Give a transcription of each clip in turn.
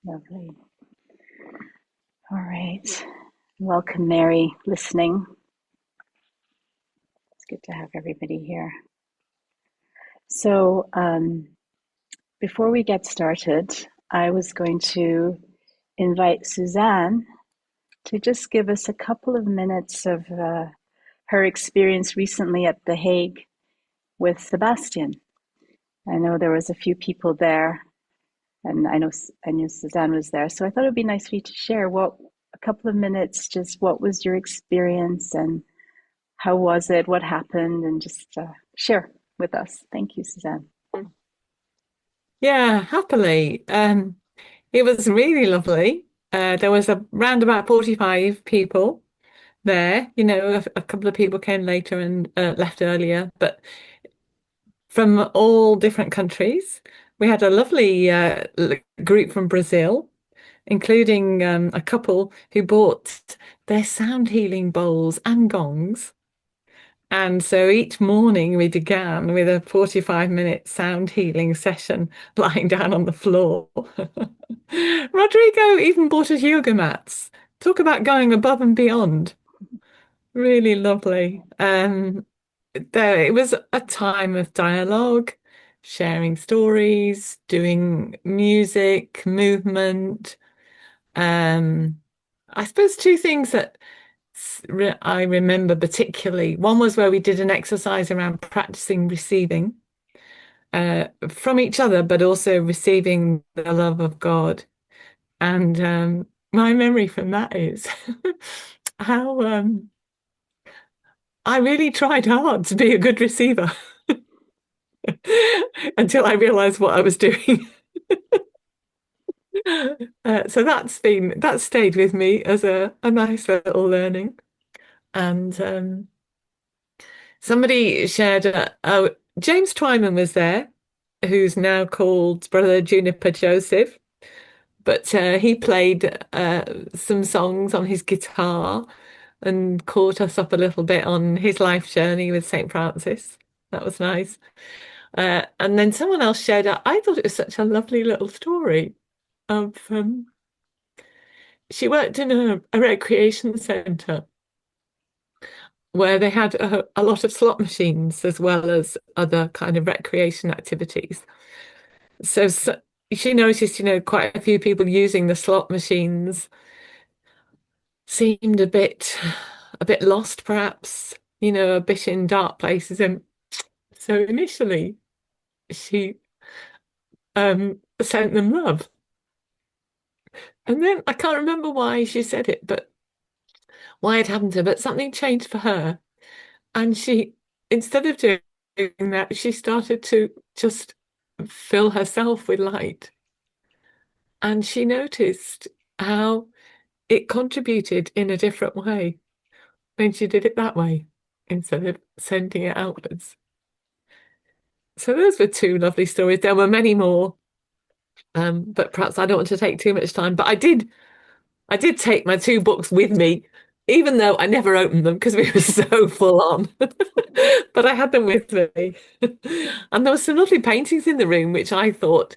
Lovely. All right. Welcome, Mary, listening. It's good to have everybody here. So, before we get started, I was going to invite Suzanne to just give us a couple of minutes of her experience recently at The Hague with Sebastian. I know there was a few people there, and I knew Suzanne was there, so I thought it would be nice for you to share a couple of minutes, just what was your experience and how was it, what happened, and just share with us. Thank you, Suzanne. Yeah, happily. It was really lovely. There was around about 45 people there. A couple of people came later and left earlier, but from all different countries. We had a lovely group from Brazil, including a couple who bought their sound healing bowls and gongs. And so each morning we began with a 45-minute sound healing session lying down on the floor. Rodrigo even bought us yoga mats. Talk about going above and beyond. Really lovely. It was a time of dialogue, sharing stories, doing music, movement. Um, I suppose two things that I remember particularly. One was where we did an exercise around practicing receiving from each other, but also receiving the love of God. And my memory from that is how I really tried hard to be a good receiver until I realized what I was doing. So that stayed with me as a nice little learning. And somebody shared, oh, James Twyman was there, who's now called Brother Juniper Joseph, but he played some songs on his guitar and caught us up a little bit on his life journey with St. Francis. That was nice. And then someone else shared, I thought it was such a lovely little story of she worked in a recreation centre where they had a lot of slot machines as well as other kind of recreation activities. So she noticed, quite a few people using the slot machines seemed a bit lost, perhaps, a bit in dark places. And so initially she sent them love. And then I can't remember why she said it, but why it happened to her, but something changed for her. And instead of doing that, she started to just fill herself with light. And she noticed how it contributed in a different way when she did it that way instead of sending it outwards. So those were two lovely stories. There were many more, but perhaps I don't want to take too much time. But I did take my two books with me, even though I never opened them because we were so full on. But I had them with me. And there were some lovely paintings in the room, which I thought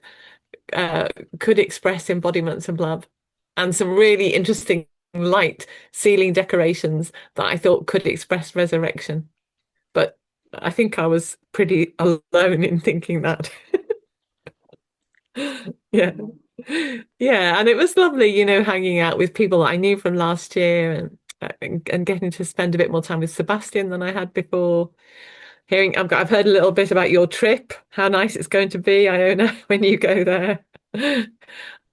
uh, could express embodiments of love, and some really interesting light ceiling decorations that I thought could express resurrection. But I think I was pretty alone in thinking that. Yeah. Yeah, and it was lovely, hanging out with people that I knew from last year and getting to spend a bit more time with Sebastian than I had before. I've heard a little bit about your trip, how nice it's going to be. I know when you go there.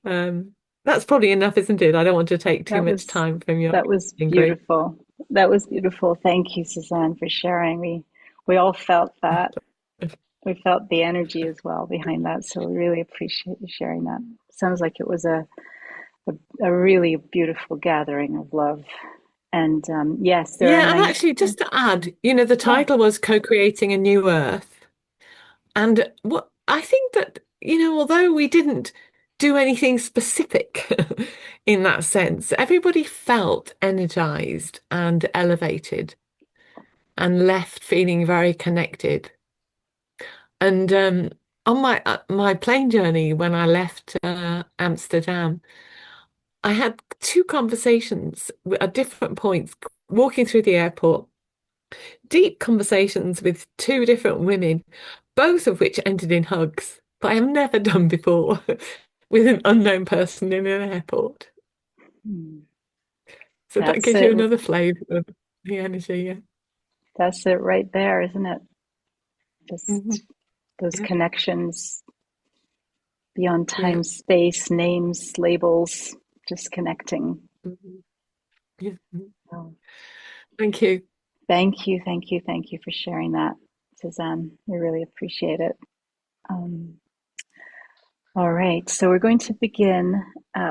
Um, that's probably enough, isn't it? I don't want to take too That much was time from your that was great. beautiful. That was beautiful. Thank you, Suzanne, for sharing. We all felt that. We felt the energy as well behind that. So we really appreciate you sharing that. Sounds like it was a, a really beautiful gathering of love. And yes, there are Yeah, and nine. actually, just to add, the Yeah, title was Co-creating a New Earth. And what I think that, although we didn't do anything specific in that sense, everybody felt energized and elevated and left feeling very connected. And On my plane journey when I left Amsterdam, I had two conversations at different points walking through the airport, deep conversations with two different women, both of which ended in hugs, but I have never done before with an unknown person in an airport. Hmm. So that That's gives you it. another flavor of the energy. Yeah. That's it right there, isn't it? Hmm. Just those Yeah. connections beyond Yeah. time, space, names, labels, just connecting. Mhm. Yeah. Mhm. Oh, Thank you. thank you, thank you, thank you for sharing that, Suzanne. We really appreciate it. Um, all right, so we're going to begin.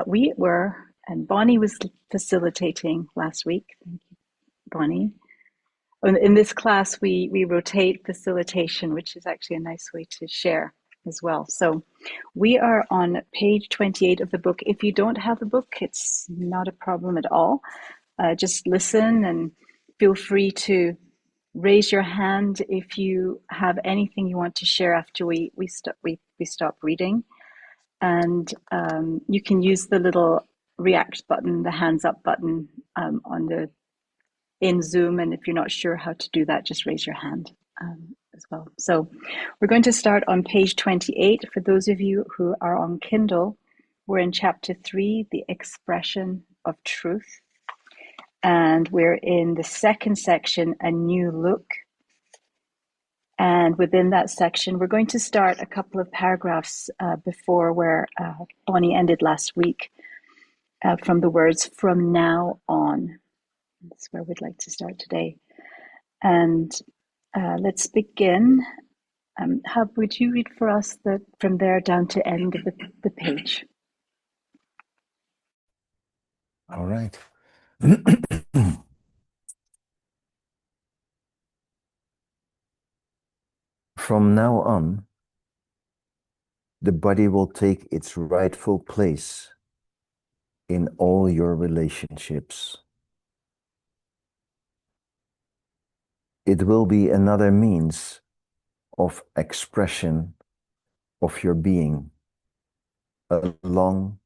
We were, and Bonnie was facilitating last week. Thank you, Bonnie. In this class, we rotate facilitation, which is actually a nice way to share as well. So we are on page 28 of the book. If you don't have the book, it's not a problem at all. Just listen and feel free to raise your hand if you have anything you want to share after we stop reading. And you can use the little react button, the hands up button on the in Zoom. And if you're not sure how to do that, just raise your hand as well. So we're going to start on page 28. For those of you who are on Kindle, we're in chapter 3, The Expression of Truth. And we're in the second section, A New Look. And within that section, we're going to start a couple of paragraphs before where Bonnie ended last week from the words, from now on. That's where we'd like to start today. And let's begin. Hub, would you read for us from there down to end of the page? All right. From now on, the body will take its rightful place in all your relationships. It will be another means of expression of your being, along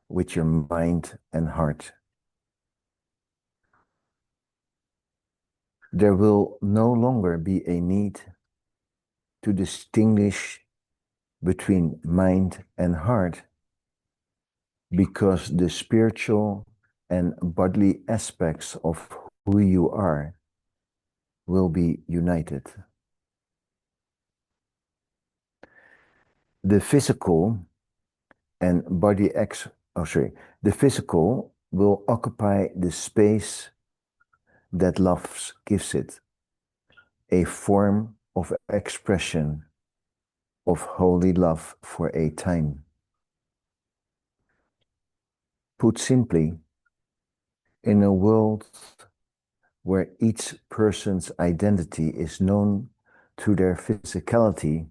with your mind and heart. There will no longer be a need to distinguish between mind and heart, because the spiritual and bodily aspects of who you are will be united. The physical and body the physical will occupy the space that love gives it, a form of expression of holy love for a time. Put simply, in a world where each person's identity is known through their physicality,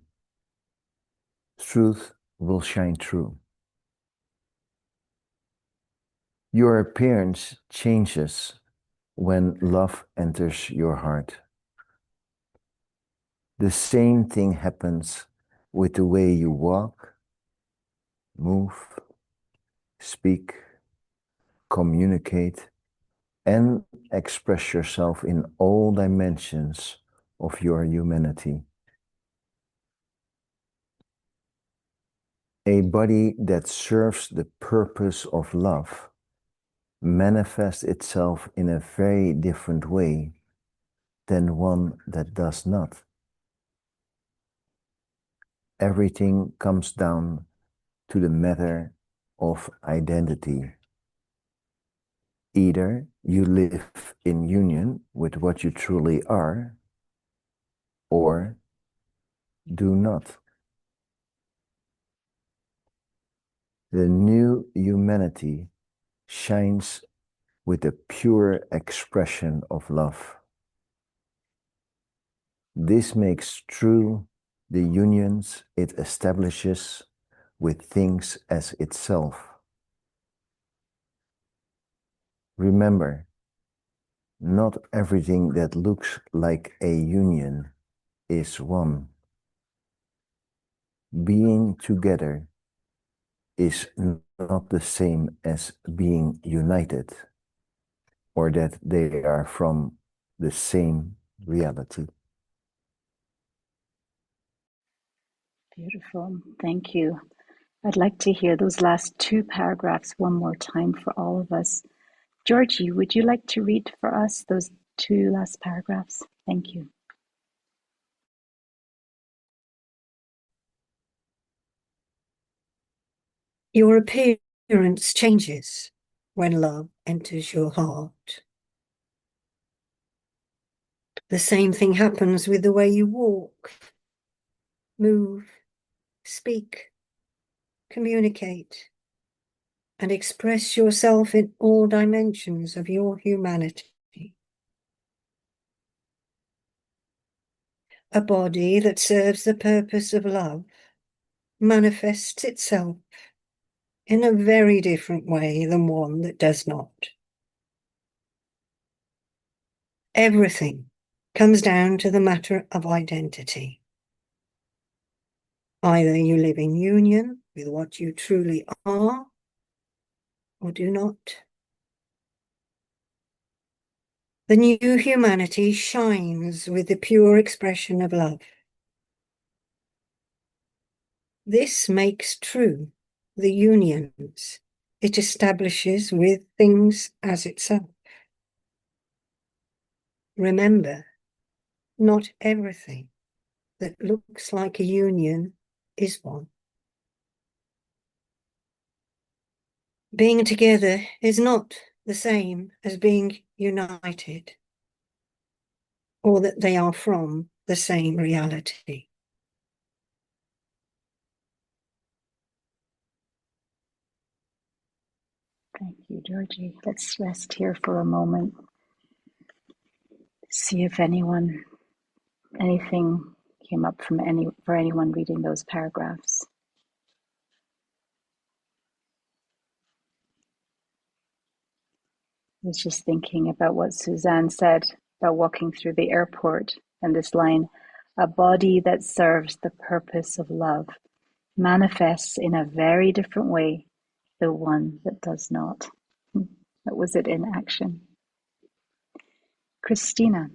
truth will shine through. Your appearance changes when love enters your heart. The same thing happens with the way you walk, move, speak, communicate, and express yourself in all dimensions of your humanity. A body that serves the purpose of love manifests itself in a very different way than one that does not. Everything comes down to the matter of identity. Either you live in union with what you truly are, or do not. The new humanity shines with a pure expression of love. This makes true the unions it establishes with things as itself. Remember, not everything that looks like a union is one. being together is not the same as being united, or that they are from the same reality. Beautiful. Thank you. I'd like to hear those last two paragraphs one more time for all of us. Georgie, would you like to read for us those two last paragraphs? Thank you. Your appearance changes when love enters your heart. The same thing happens with the way you walk, move, speak, communicate, and express yourself in all dimensions of your humanity. A body that serves the purpose of love manifests itself in a very different way than one that does not. Everything comes down to the matter of identity. Either you live in union with what you truly are, or do not. The new humanity shines with the pure expression of love. This makes true the unions it establishes with things as itself. Remember, not everything that looks like a union is one. Being together is not the same as being united, or that they are from the same reality. Thank you, Georgie. Let's rest here for a moment. See if anything came up for anyone reading those paragraphs. I was just thinking about what Suzanne said about walking through the airport and this line, a body that serves the purpose of love manifests in a very different way the one that does not. That was it in action. Christina.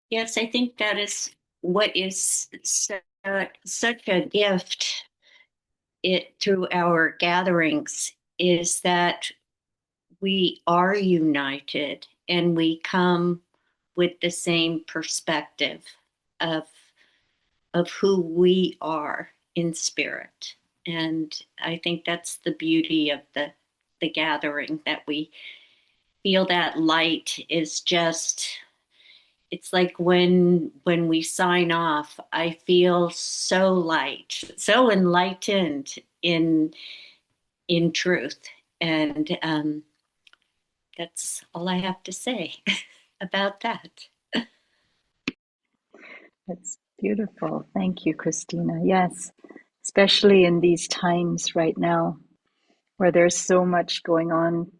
Yes, I think that is what is such a gift through our gatherings is that we are united and we come with the same perspective of who we are in spirit. And I think that's the beauty of the gathering, that we feel that light is just, it's like when we sign off, I feel so light, so enlightened in truth. And that's all I have to say about that. That's beautiful. Thank you, Christina. Yes, especially in these times right now where there's so much going on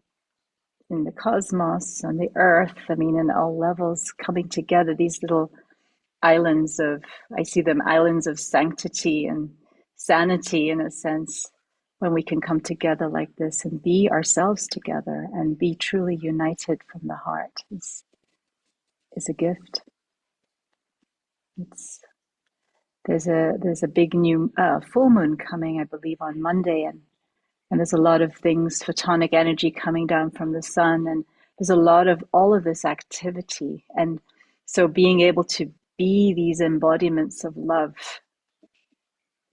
in the cosmos, on the earth, I mean, in all levels coming together, these little islands of, I see them islands of sanctity and sanity in a sense, when we can come together like this and be ourselves together and be truly united from the heart is a gift. It's there's a big new full moon coming, I believe, on Monday, and there's a lot of things, photonic energy coming down from the sun, and there's a lot of all of this activity, and so being able to be these embodiments of love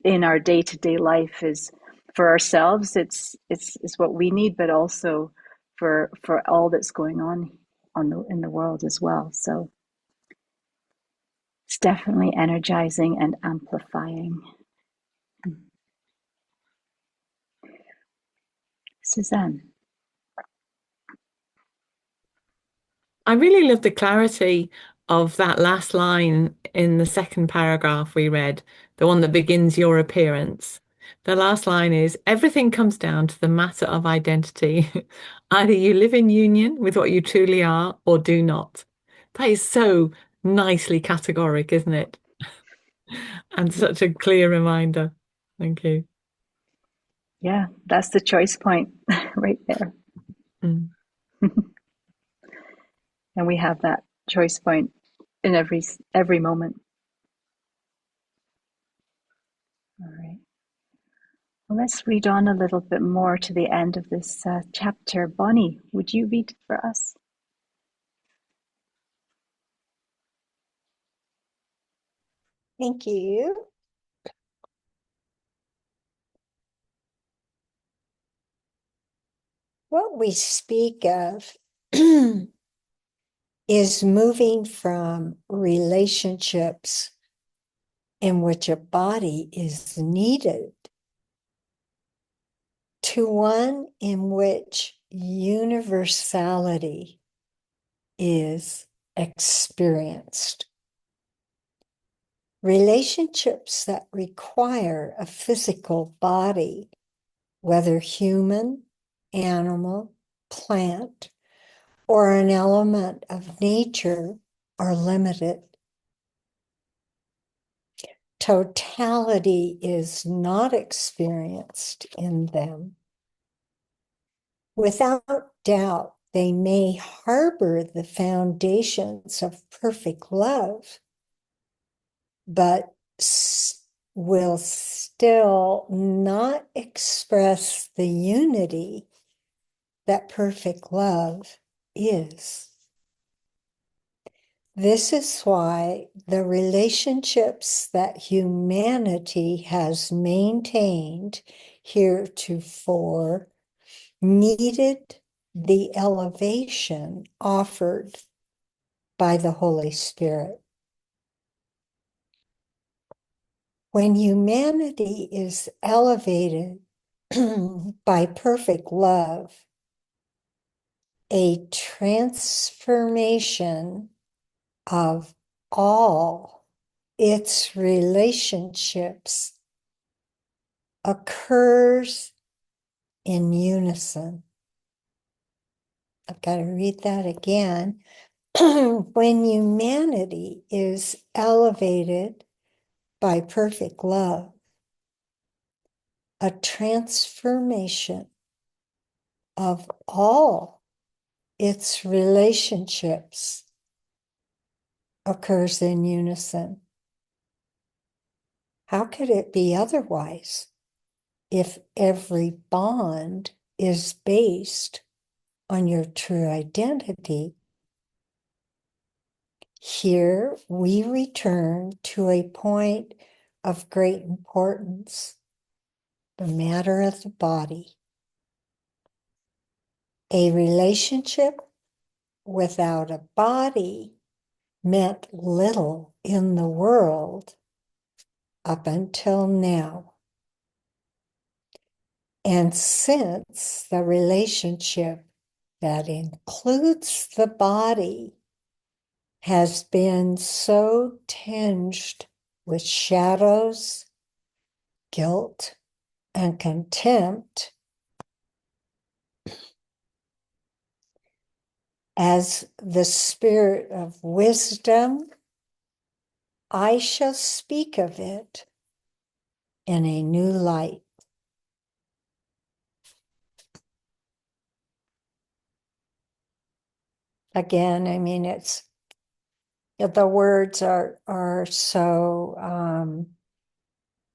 in our day-to-day life is for ourselves. It's what we need, but also for all that's going on in the world as well. So it's definitely energizing and amplifying. Suzanne. I really love the clarity of that last line in the second paragraph we read, the one that begins your appearance. The last line is, everything comes down to the matter of identity. Either you live in union with what you truly are or do not. That is so nicely categoric, isn't it? And such a clear reminder. Thank you. Yeah, that's the choice point right there. Mm. And we have that choice point in every moment. All right. Well, let's read on a little bit more to the end of this chapter. Bonnie, would you read for us? Thank you. What we speak of is moving from relationships in which a body is needed to one in which universality is experienced. Relationships that require a physical body, whether human, animal, plant, or an element of nature, are limited. Totality is not experienced in them. Without doubt, they may harbor the foundations of perfect love, but will still not express the unity that perfect love is. This is why the relationships that humanity has maintained heretofore needed the elevation offered by the Holy Spirit. When humanity is elevated by perfect love, a transformation of all its relationships occurs in unison. I've got to read that again. When humanity is elevated by perfect love, a transformation of all its relationships occurs in unison. How could it be otherwise if every bond is based on your true identity? Here we return to a point of great importance, the matter of the body. A relationship without a body meant little in the world up until now. And since the relationship that includes the body has been so tinged with shadows, guilt, and contempt, as the spirit of wisdom, I shall speak of it in a new light. Again, I mean, it's the words are so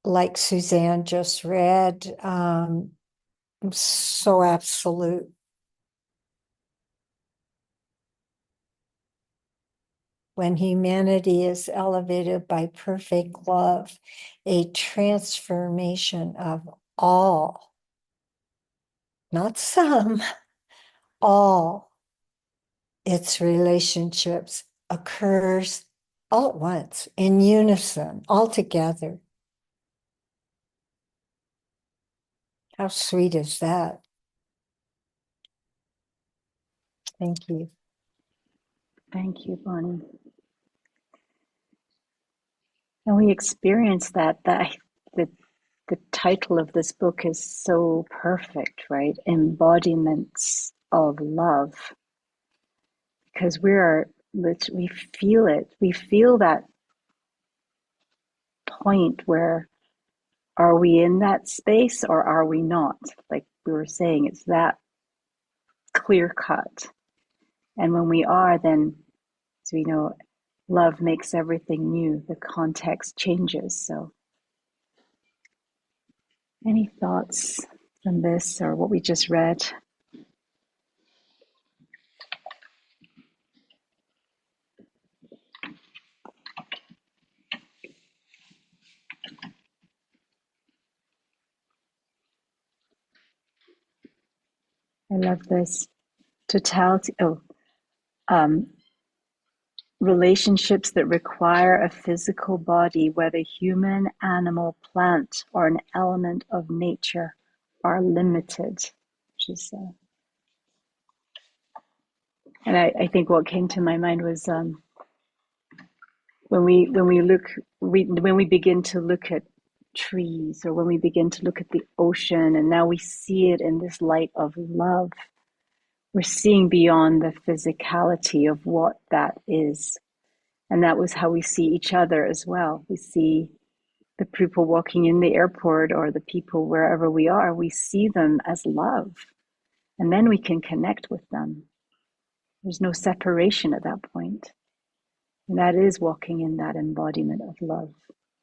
like Suzanne just read, so absolute. When humanity is elevated by perfect love, a transformation of all, not some, all its relationships occurs all at once, in unison, all together. How sweet is that? Thank you. Thank you, Bonnie. And we experience that the title of this book is so perfect, right? Embodiments of love. Because we are we feel it. We feel that point where, are we in that space or are we not? Like we were saying, it's that clear cut. And when we are, then, as we know, love makes everything new. The context changes. So, any thoughts from this or what we just read? I love this totality. Um, relationships that require a physical body, whether human, animal, plant, or an element of nature, are limited. Which is, and I think what came to my mind was when we begin to look at trees, or when we begin to look at the ocean, and now we see it in this light of love. We're seeing beyond the physicality of what that is. And that was how we see each other as well. We see the people walking in the airport or the people wherever we are, we see them as love. And then we can connect with them. There's no separation at that point. And that is walking in that embodiment of love.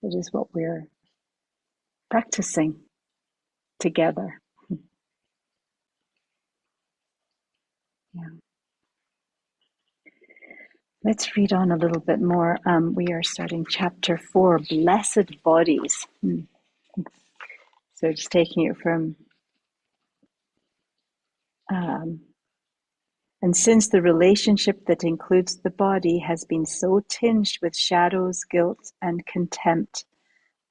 It is what we're practicing together. Yeah. Let's read on a little bit more. We are starting chapter 4, Blessed Bodies. So just taking it from, and since the relationship that includes the body has been so tinged with shadows, guilt, and contempt,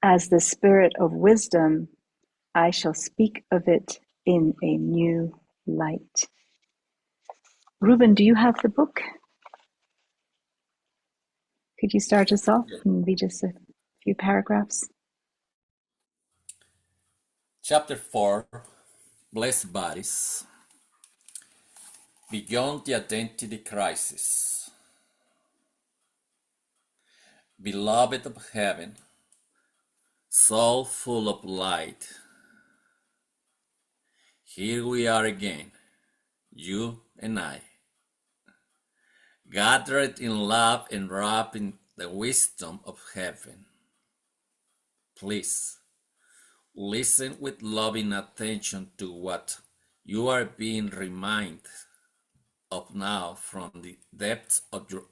as the spirit of wisdom, I shall speak of it in a new light. Ruben, do you have the book? Could you start us off and read just a few paragraphs? Chapter 4, Blessed Bodies. Beyond the Identity Crisis. Beloved of heaven, soul full of light, here we are again, you and I, gathered in love and wrapped in the wisdom of heaven. Please, listen with loving attention to what you are being reminded of now from the depths of your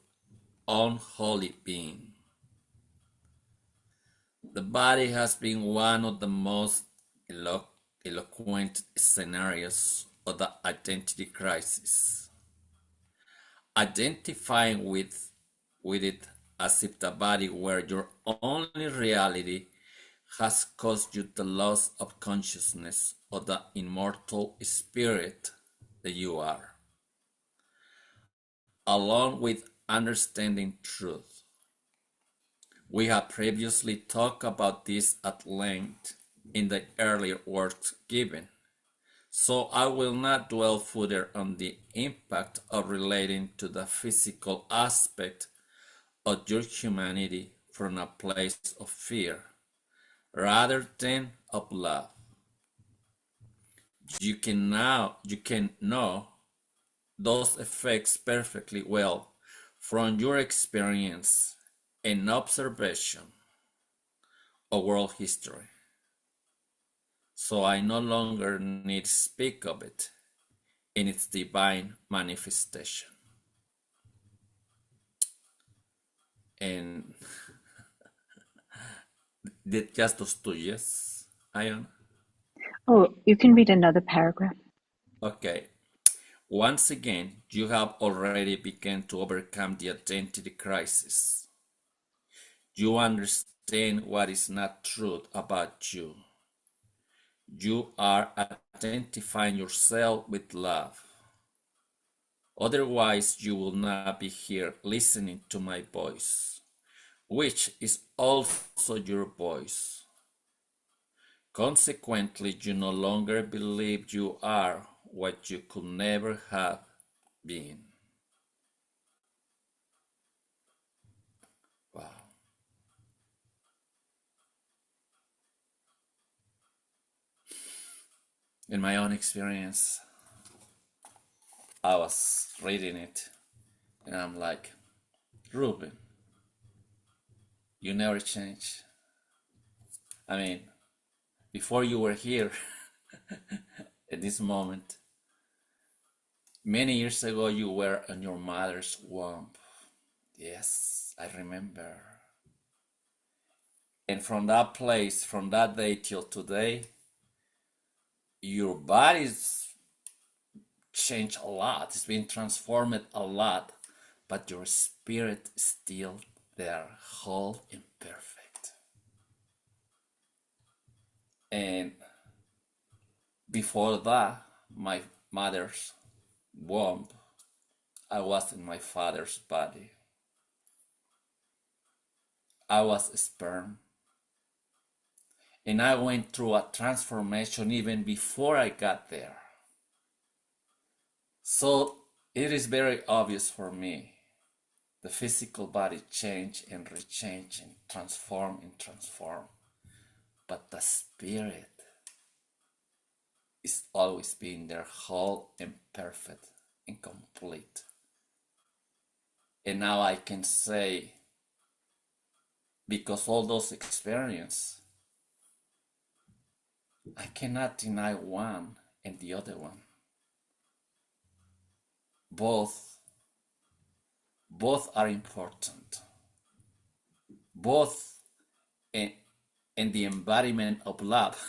own holy being. The body has been one of the most eloquent scenarios of the identity crisis. Identifying with it as if the body were your only reality has caused you the loss of consciousness of the immortal spirit that you are, along with understanding truth. We have previously talked about this at length in the earlier works given, so I will not dwell further on the impact of relating to the physical aspect of your humanity from a place of fear rather than of love. You can know those effects perfectly well from your experience and observation of world history. So I no longer need to speak of it in its divine manifestation. And just those two, yes, Ion? Oh, you can read another paragraph. Okay. Once again, you have already begun to overcome the identity crisis. You understand what is not true about you. You are identifying yourself with love. Otherwise, you will not be here listening to my voice, which is also your voice. Consequently, you no longer believe you are what you could never have been. In my own experience, I was reading it and I'm like, Ruben, you never change. I mean, before you were here at this moment, many years ago you were in your mother's womb. Yes, I remember. And from that place, from that day till today, your body's changed a lot. It's been transformed a lot, but your spirit is still there, whole and perfect. And before that, my mother's womb, I was in my father's body. I was sperm. And I went through a transformation even before I got there. So it is very obvious for me. The physical body change and rechange and transform. But the spirit is always being there, whole and perfect and complete. And now I can say, because all those experiences, I cannot deny one and the other one. Both are important. Both in the embodiment of love.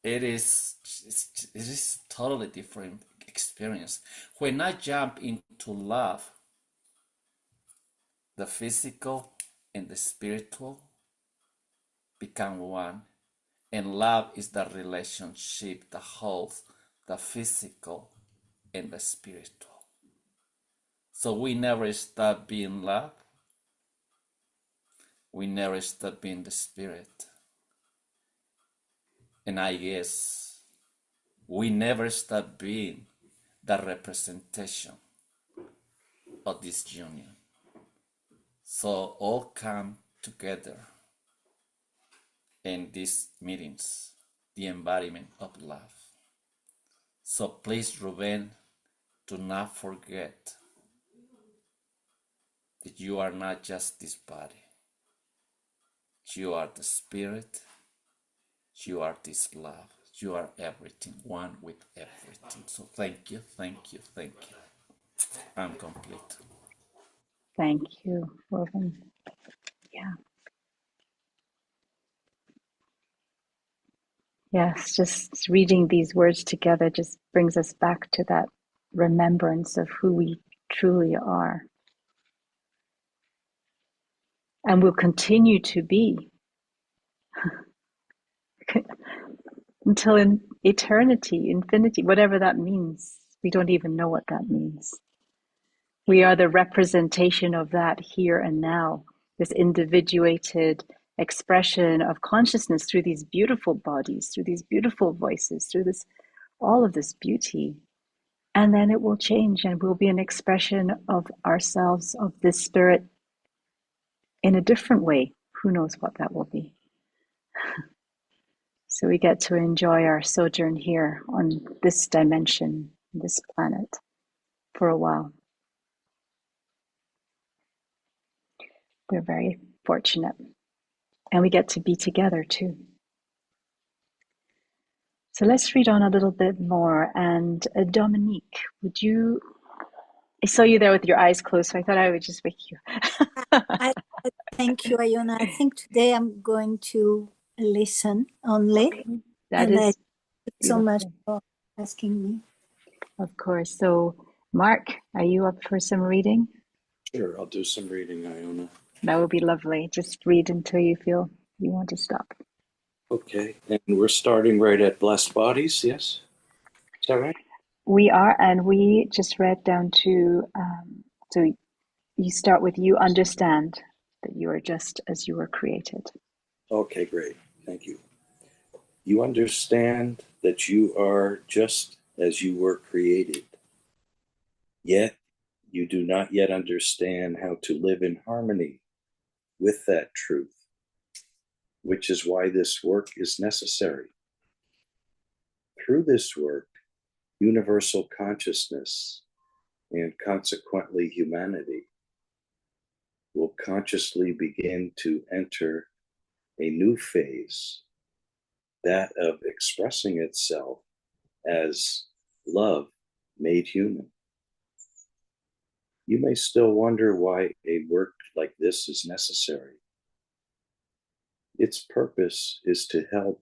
it is totally different experience. When I jump into love, the physical and the spiritual become one. And love is the relationship that holds the physical and the spiritual. So we never stop being love. We never stop being the spirit. And I guess we never stop being the representation of this union. So all come together in these meetings, the embodiment of love. So please, Ruben, do not forget that you are not just this body. You are the spirit. You are this love. You are everything, one with everything. So thank you. I'm complete. Thank you, Robin. Yeah. Yes, just reading these words together just brings us back to that remembrance of who we truly are and will continue to be until in eternity, infinity, whatever that means. We don't even know what that means. We are the representation of that here and now, this individuated expression of consciousness through these beautiful bodies, through these beautiful voices, through this, all of this beauty. And then it will change and we'll be an expression of ourselves, of this spirit in a different way. Who knows what that will be? So we get to enjoy our sojourn here on this dimension, this planet, for a while. We're very fortunate. And we get to be together too. So let's read on a little bit more. And Dominique, would you? I saw you there with your eyes closed, so I thought I would just wake you. I thank you, Ayona. I think today I'm going to listen only. Okay. That and is thank you so beautiful. much for asking me. Of course. So, Mark, are you up for some reading? Sure, I'll do some reading, Iona. That would be lovely. Just read until you feel you want to stop. Okay, and we're starting right at blessed bodies, yes? Is that right? We are, and we just read down to, so you start with you understand that you are just as you were created. Okay, great. Thank you. You understand that you are just as you were created, yet you do not yet understand how to live in harmony with that truth, which is why this work is necessary. through this work, universal consciousness and consequently humanity will consciously begin to enter a new phase, that of expressing itself as love made human. You may still wonder why a work like this is necessary. Its purpose is to help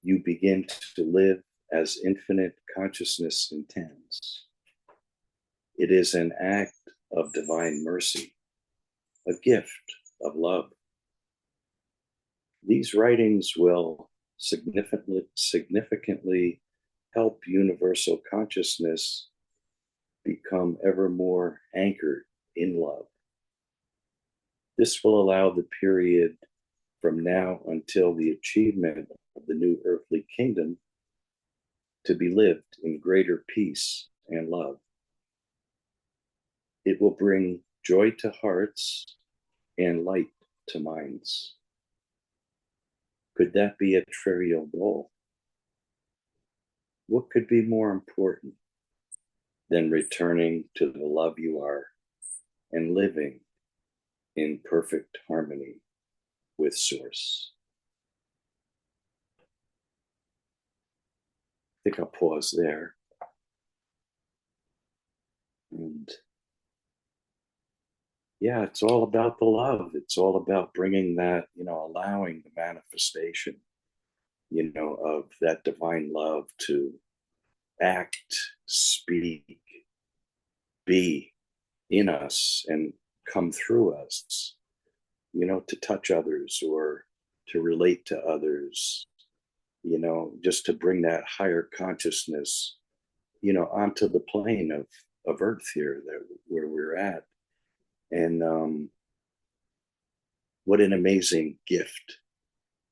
you begin to live as infinite consciousness intends. It is an act of divine mercy, a gift of love. These writings will significantly help universal consciousness become ever more anchored in love. This will allow the period from now until the achievement of the new earthly kingdom to be lived in greater peace and love. It will bring joy to hearts and light to minds. Could that be a trivial goal? What could be more important than returning to the love you are and living in perfect harmony with Source? I think I'll pause there. And yeah, it's all about the love. It's all about bringing that, allowing the manifestation, of that divine love to act, speak, be in us and come through us, to touch others or to relate to others, just to bring that higher consciousness, onto the plane of Earth here, where we're at. And what an amazing gift.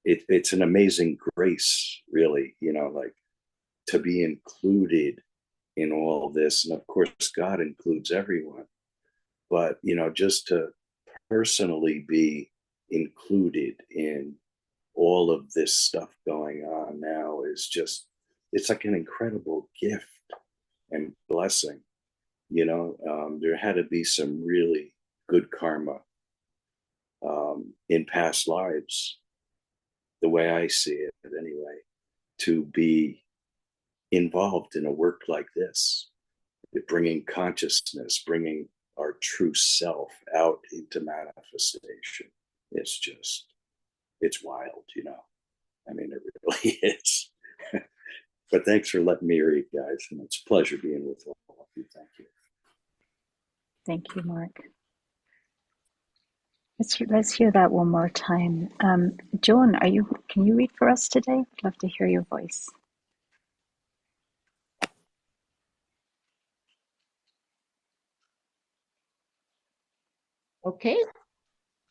It's an amazing grace, really, like to be included in all this. And of course, God includes everyone. But, just to personally be included in all of this stuff going on now is just, it's like an incredible gift and blessing. There had to be some really good karma in past lives, the way I see it anyway, to be involved in a work like this, bringing consciousness, bringing our true self out into manifestation. It's wild, I mean, it really is. But thanks for letting me read, guys. And it's a pleasure being with all of you. Thank you. Thank you, Mark. Let's hear that one more time. Joan, can you read for us today? I'd love to hear your voice. Okay.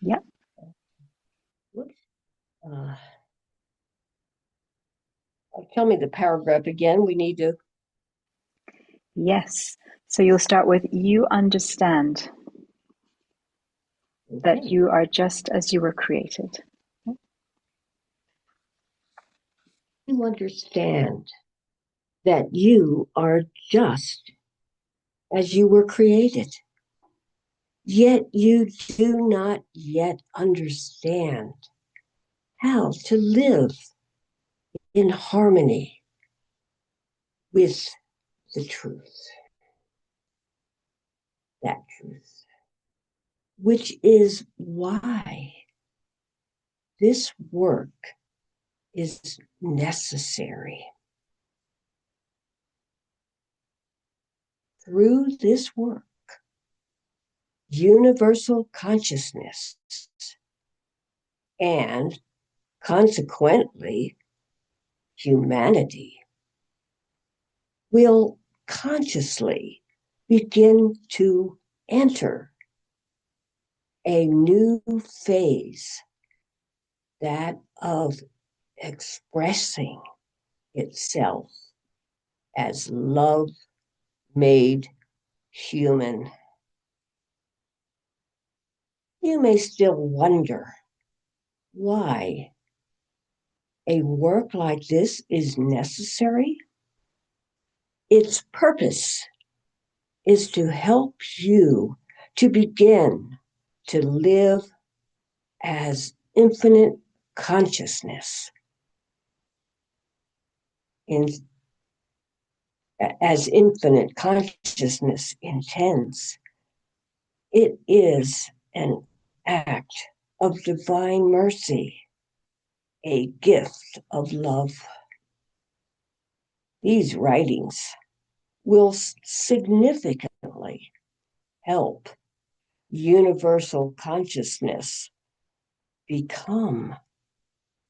Yep. Tell me the paragraph again. We need to. Yes. So you'll start with, you understand that you are just as you were created. You understand that you are just as you were created. Yet you do not yet understand how to live in harmony with the truth. That truth. Which is why this work is necessary. Through this work, universal consciousness and consequently humanity will consciously begin to enter a new phase, that of expressing itself as love made human. You may still wonder why a work like this is necessary, its purpose is to help you to begin to live as infinite consciousness, in, as infinite consciousness intends. It is an act of divine mercy, a gift of love. These writings will significantly help universal consciousness become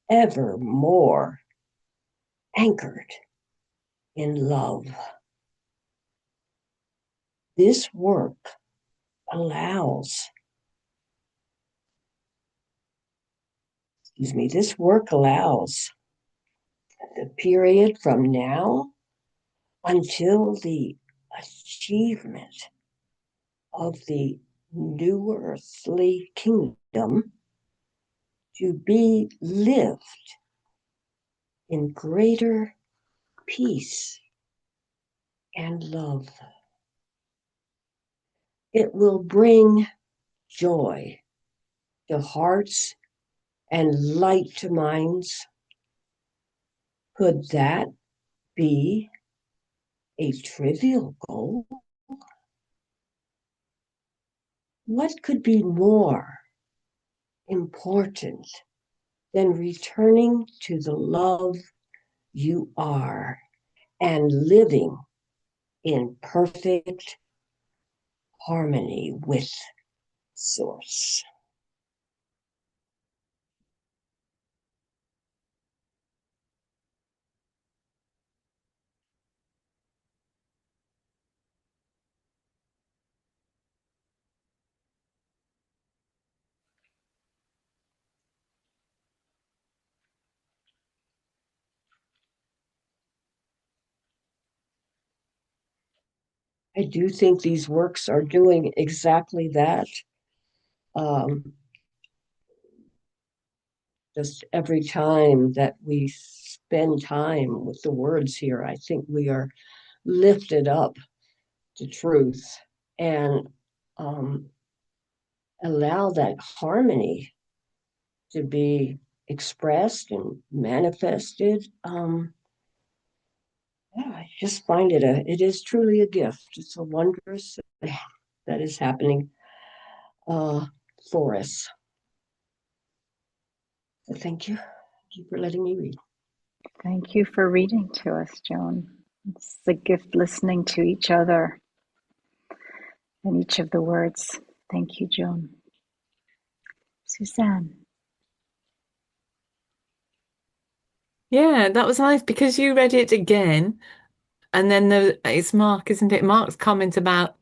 ever more anchored in love. This work allows, this work allows the period from now until the achievement of the new earthly kingdom to be lived in greater peace and love. It will bring joy to hearts and light to minds. Could that be a trivial goal? What could be more important than returning to the love you are and living in perfect harmony with Source? I do think these works are doing exactly that. Just every time that we spend time with the words here, I think we are lifted up to truth and allow that harmony to be expressed and manifested. Yeah, I just find it is truly a gift. It's a wondrous that is happening for us. So thank you. Thank you for letting me read. Thank you for reading to us, Joan. It's a gift listening to each other and each of the words. Thank you, Joan. Suzanne. Yeah, that was nice because you read it again. And then it's Mark, isn't it? Mark's comment about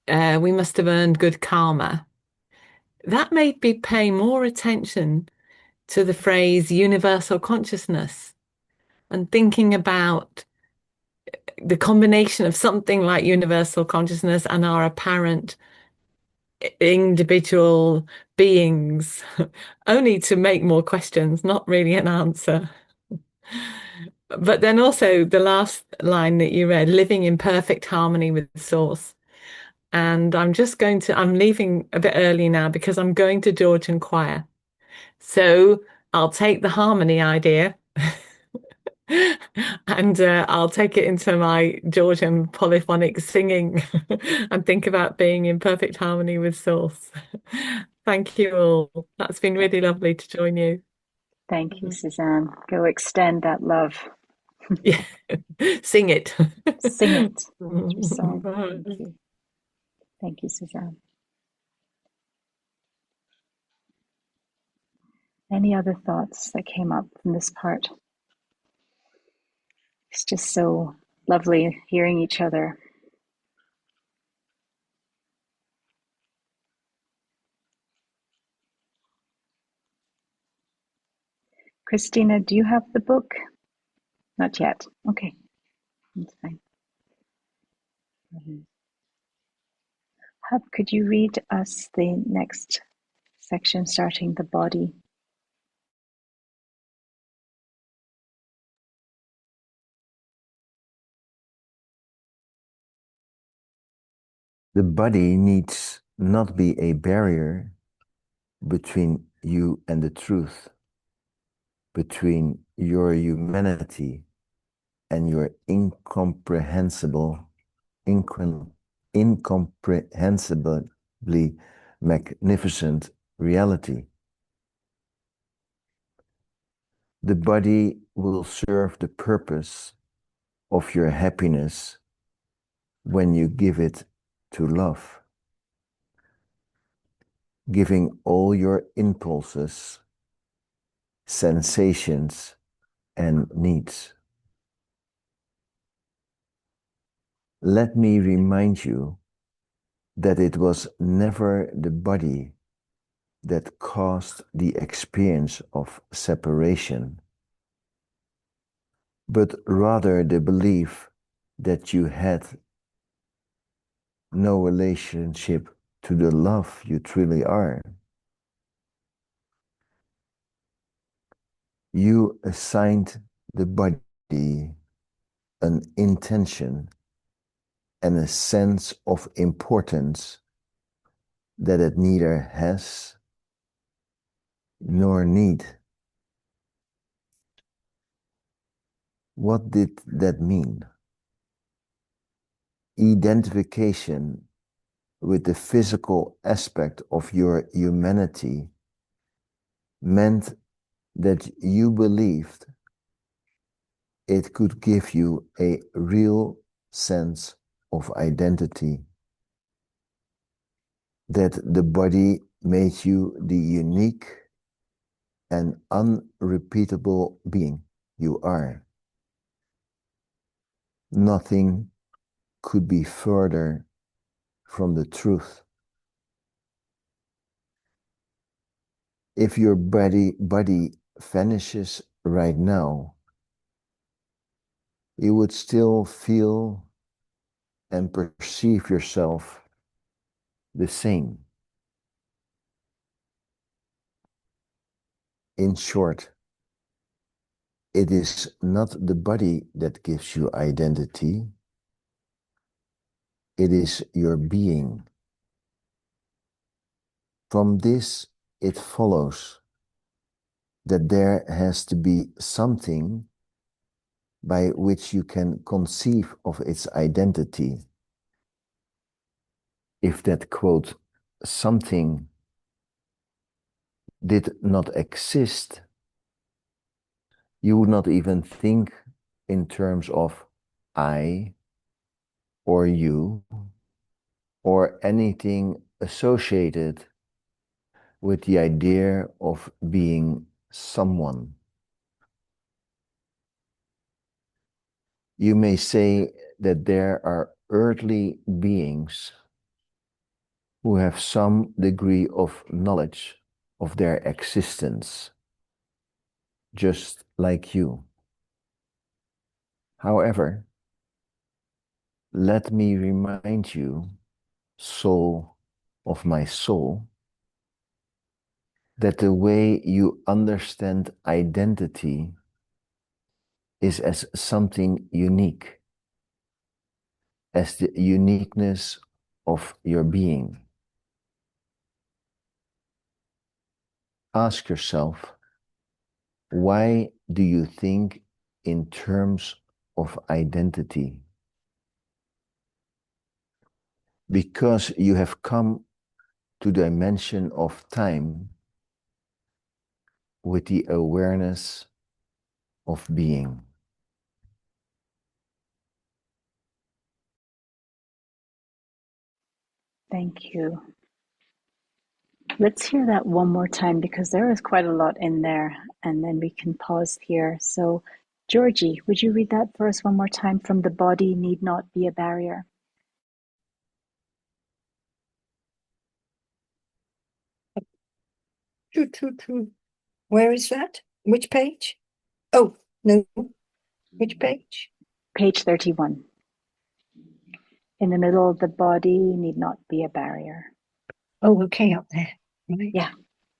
we must have earned good karma. That made me pay more attention to the phrase universal consciousness and thinking about the combination of something like universal consciousness and our apparent individual beings, only to make more questions, not really an answer. But then also the last line that you read, living in perfect harmony with the source. And I'm leaving a bit early now because I'm going to Georgian choir. So I'll take the harmony idea and I'll take it into my Georgian polyphonic singing and think about being in perfect harmony with source. Thank you all. That's been really lovely to join you. Thank you, Suzanne. Go extend that love. Yeah, sing it. Sing it with your song. Thank you. Thank you, Suzanne. Any other thoughts that came up from this part? It's just so lovely hearing each other. Christina, do you have the book? Not yet. Okay, that's fine. Hub, could you read us the next section, starting the body? The body needs not be a barrier between you and the truth, between your humanity and your incomprehensibly magnificent reality. The body will serve the purpose of your happiness when you give it to love, giving all your impulses, sensations, and needs. Let me remind you that it was never the body that caused the experience of separation, but rather the belief that you had no relationship to the love you truly are. You assigned the body an intention and a sense of importance that it neither has nor need. What did that mean? Identification with the physical aspect of your humanity meant that you believed it could give you a real sense of identity, that the body made you the unique and unrepeatable being you are. Nothing could be further from the truth. If your body vanishes right now, you would still feel and perceive yourself the same. In short, it is not the body that gives you identity, it is your being. From this, it follows that there has to be something by which you can conceive of its identity. If that, quote, something did not exist, you would not even think in terms of I or you or anything associated with the idea of being someone. You may say that there are earthly beings who have some degree of knowledge of their existence, just like you. However, let me remind you, soul of my soul, that the way you understand identity is as something unique, as the uniqueness of your being. Ask yourself, why do you think in terms of identity? Because you have come to the dimension of time with the awareness of being. Thank you. Let's hear that one more time because there is quite a lot in there, and then we can pause here. So, Georgie, would you read that for us one more time from The Body Need Not Be a Barrier? Where is that? Which page? Oh, no. Which page? Page 31. In the middle, the body need not be a barrier. Oh, okay, up there. Right. Yeah,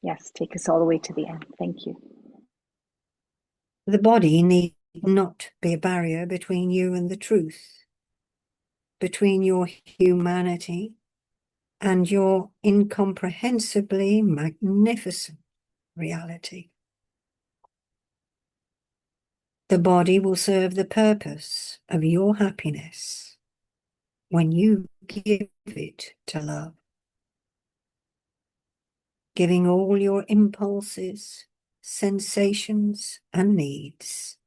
yes, take us all the way to the end. Thank you. The body need not be a barrier between you and the truth, between your humanity and your incomprehensibly magnificent reality. The body will serve the purpose of your happiness when you give it to love, giving all your impulses, sensations, and needs.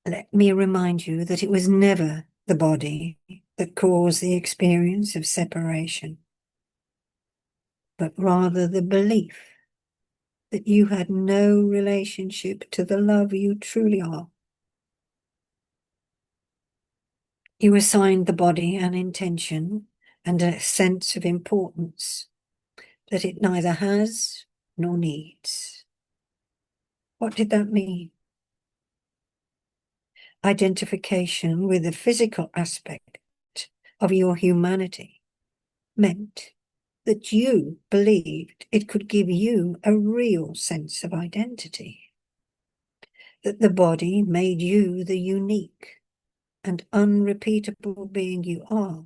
Let me remind you that it was never the body that caused the experience of separation, but rather the belief that you had no relationship to the love you truly are. You assigned the body an intention and a sense of importance that it neither has nor needs. What did that mean? Identification with the physical aspect of your humanity meant that you believed it could give you a real sense of identity, that the body made you the unique and unrepeatable being you are.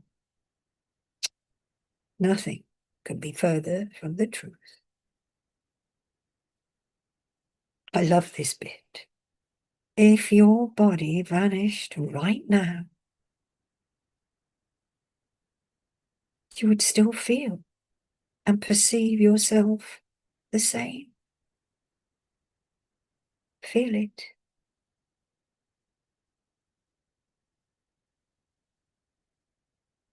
Nothing could be further from the truth. I love this bit. If your body vanished right now, you would still feel and perceive yourself the same. Feel it.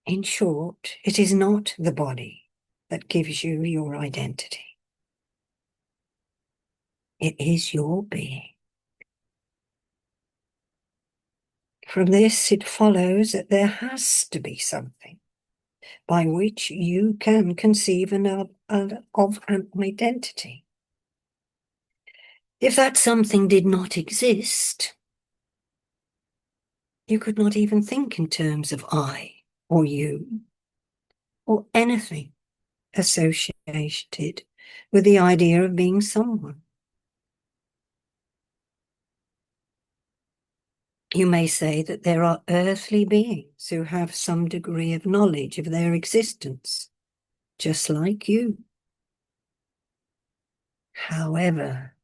In short, it is not the body that gives you your identity. It is your being. From this, it follows that there has to be something by which you can conceive of an identity. If that something did not exist, you could not even think in terms of I or you or anything associated with the idea of being someone. You may say that there are earthly beings who have some degree of knowledge of their existence, just like you. However,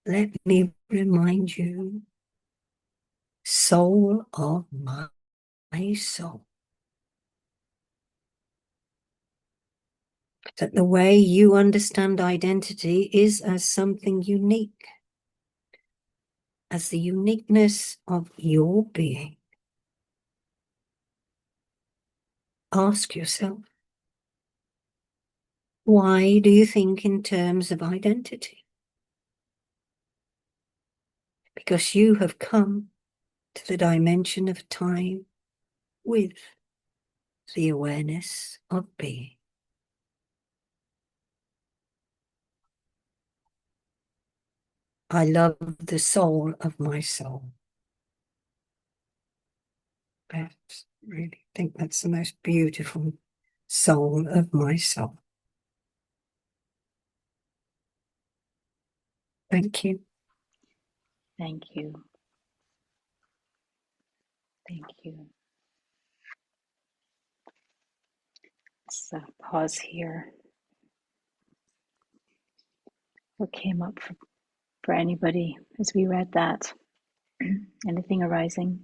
let me remind you, soul of my soul, that the way you understand identity is as something unique, as the uniqueness of your being. Ask yourself, why do you think in terms of identity? Because you have come to the dimension of time with the awareness of being. I love the soul of my soul. I really think that's the most beautiful soul of my soul. Thank you. Thank you. Thank you. Let's pause here. What came up for anybody as we read that? Anything arising?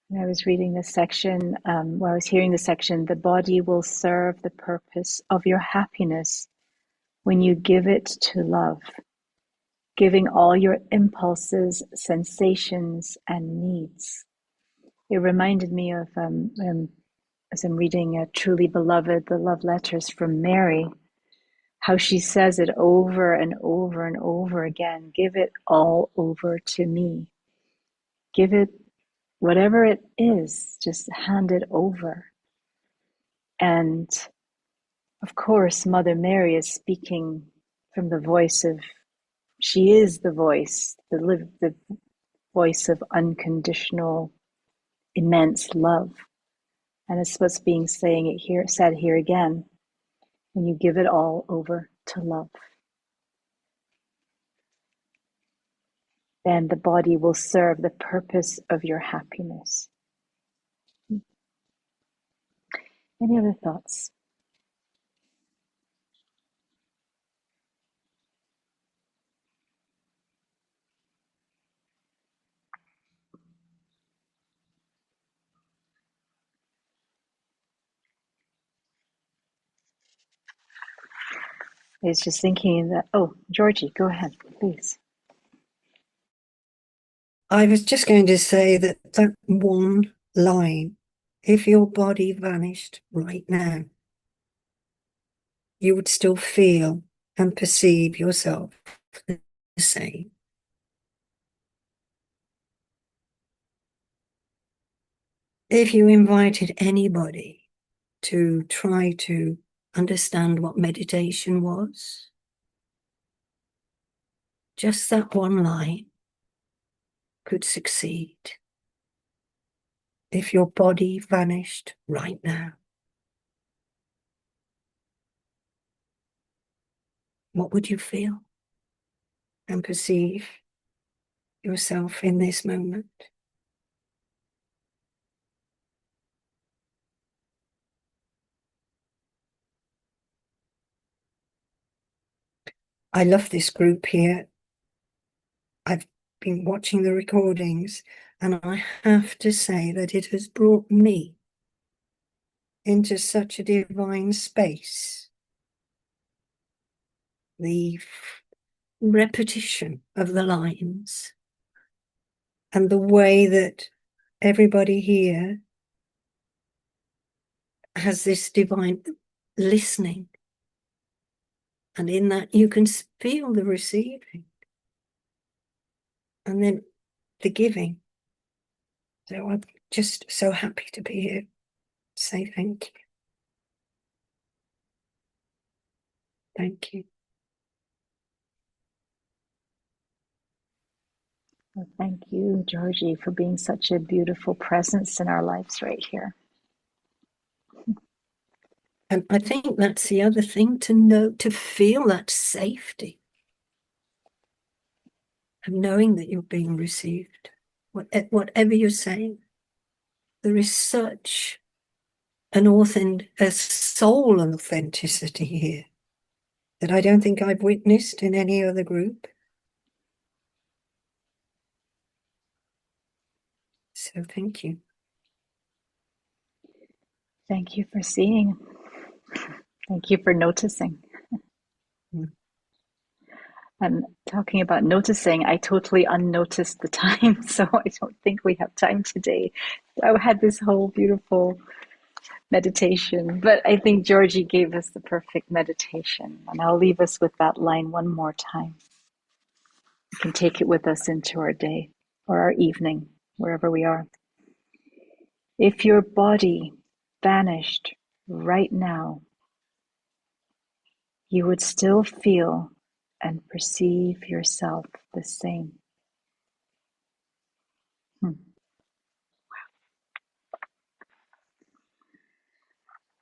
When I was reading this section, I was hearing the section, the body will serve the purpose of your happiness when you give it to love, giving all your impulses, sensations, and needs. It reminded me of, as I'm reading Truly Beloved, the love letters from Mary, how she says it over and over and over again, give it all over to me. Give it, whatever it is, just hand it over. And of course, Mother Mary is speaking from the voice of, she is the voice, the voice of unconditional, immense love. And it's what's being said here again. when you give it all over to love, then the body will serve the purpose of your happiness. Any other thoughts? I was just thinking that, oh, Georgie, go ahead, please. I was just going to say that that one line, if your body vanished right now, you would still feel and perceive yourself the same. If you invited anybody to try to understand what meditation was, just that one line could succeed. If your body vanished right now, what would you feel and perceive yourself in this moment? I love this group here. I've been watching the recordings, and I have to say that it has brought me into such a divine space. The repetition of the lines and the way that everybody here has this divine listening, and in that you can feel the receiving and then the giving. So I'm just so happy to be here. Say thank you. Thank you. Well, thank you, Georgie, for being such a beautiful presence in our lives right here. And I think that's the other thing, to know, to feel that safety of knowing that you're being received. Whatever you're saying, there is such a soul authenticity here that I don't think I've witnessed in any other group. So thank you. Thank you for seeing. Thank you for noticing. And talking about noticing, I totally unnoticed the time, so I don't think we have time today. I had this whole beautiful meditation, but I think Georgie gave us the perfect meditation, and I'll leave us with that line one more time. We can take it with us into our day or our evening, wherever we are. If your body vanished right now, you would still feel and perceive yourself the same.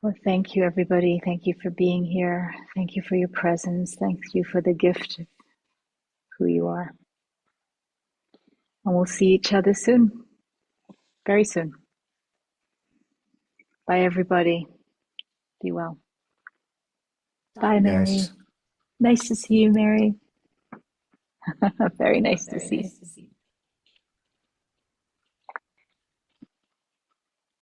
Well, thank you, everybody. Thank you for being here. Thank you for your presence. Thank you for the gift of who you are. And we'll see each other soon, very soon. Bye, everybody. Be well. Bye, Mary. Guys. Nice to see you, Mary. Very nice to see you.